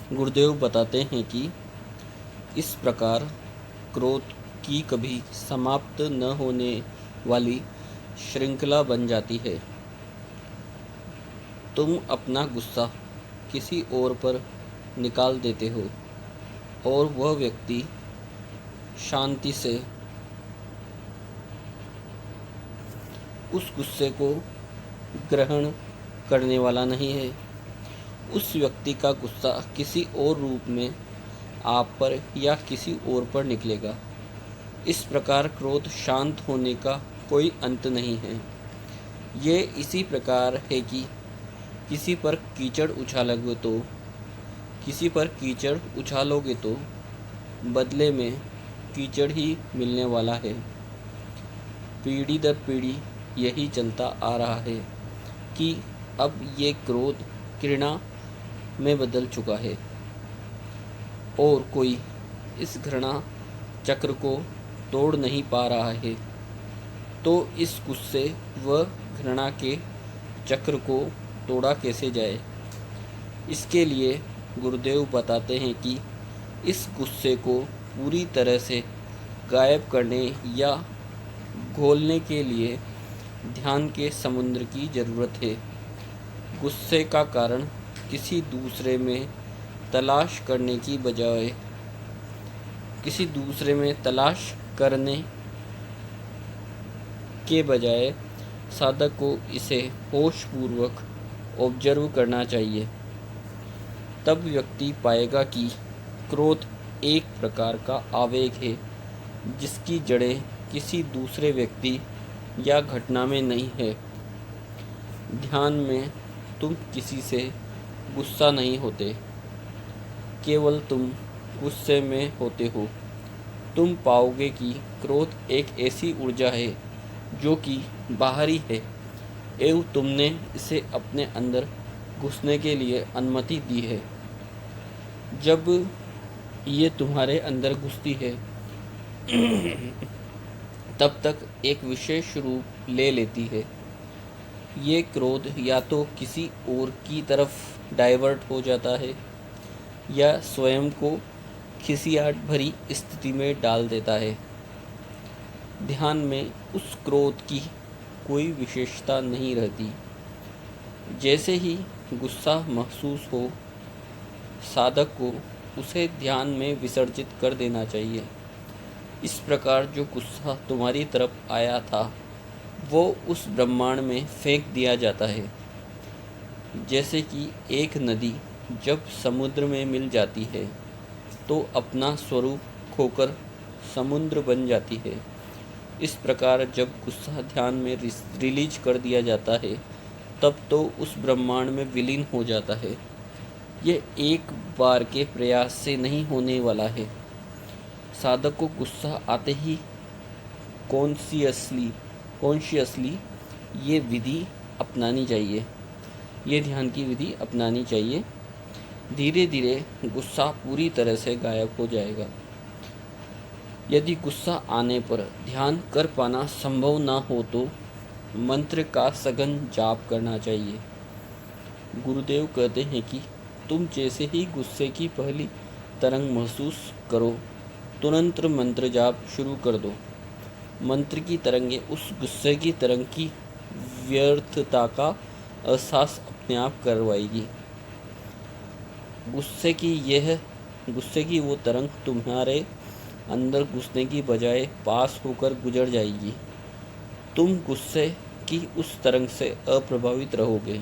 गुरुदेव बताते हैं कि इस प्रकार क्रोध की कभी समाप्त न होने वाली श्रृंखला बन जाती है। तुम अपना गुस्सा किसी और पर निकाल देते हो और वह व्यक्ति शांति से उस गुस्से को ग्रहण करने वाला नहीं है। उस व्यक्ति का गुस्सा किसी और रूप में आप पर या किसी और पर निकलेगा। इस प्रकार क्रोध शांत होने का कोई अंत नहीं है। ये इसी प्रकार है कि किसी पर कीचड़ उछालोगे तो बदले में कीचड़ ही मिलने वाला है। पीढ़ी दर पीढ़ी यही चलता आ रहा है कि अब ये क्रोध घृणा में बदल चुका है और कोई इस घृणा चक्र को तोड़ नहीं पा रहा है। तो इस गुस्से व घृणा के चक्र को तोड़ा कैसे जाए? इसके लिए गुरुदेव बताते हैं कि इस गुस्से को पूरी तरह से गायब करने या घोलने के लिए ध्यान के समुद्र की ज़रूरत है। गुस्से का कारण किसी दूसरे में तलाश करने के बजाय साधक को इसे होशपूर्वक ऑब्जर्व करना चाहिए। तब व्यक्ति पाएगा कि क्रोध एक प्रकार का आवेग है जिसकी जड़ें किसी दूसरे व्यक्ति या घटना में नहीं है। ध्यान में तुम किसी से गुस्सा नहीं होते, केवल तुम गुस्से में होते हो। तुम पाओगे कि क्रोध एक ऐसी ऊर्जा है जो कि बाहरी है एवं तुमने इसे अपने अंदर घुसने के लिए अनुमति दी है। जब ये तुम्हारे अंदर घुसती है तब तक एक विशेष रूप ले लेती है। ये क्रोध या तो किसी और की तरफ डाइवर्ट हो जाता है या स्वयं को खिसियाहट भरी स्थिति में डाल देता है। ध्यान में उस क्रोध की कोई विशेषता नहीं रहती। जैसे ही गुस्सा महसूस हो, साधक को उसे ध्यान में विसर्जित कर देना चाहिए। इस प्रकार जो गुस्सा तुम्हारी तरफ आया था वो उस ब्रह्मांड में फेंक दिया जाता है। जैसे कि एक नदी जब समुद्र में मिल जाती है तो अपना स्वरूप खोकर समुद्र बन जाती है। इस प्रकार जब गुस्सा ध्यान में रिलीज कर दिया जाता है तब तो उस ब्रह्मांड में विलीन हो जाता है। ये एक बार के प्रयास से नहीं होने वाला है। साधक को गुस्सा आते ही कॉन्शियसली ये विधि अपनानी चाहिए, ये ध्यान की विधि अपनानी चाहिए। धीरे धीरे गुस्सा पूरी तरह से गायब हो जाएगा। यदि गुस्सा आने पर ध्यान कर पाना संभव ना हो तो मंत्र का सघन जाप करना चाहिए। गुरुदेव कहते हैं कि तुम जैसे ही गुस्से की पहली तरंग महसूस करो, तुरंत मंत्र जाप शुरू कर दो। मंत्र की तरंगें उस गुस्से की तरंग की व्यर्थता का एहसास अपने आप करवाएगी। गुस्से की वो तरंग तुम्हारे अंदर घुसने की बजाय पास होकर गुजर जाएगी। तुम गुस्से की उस तरंग से अप्रभावित रहोगे।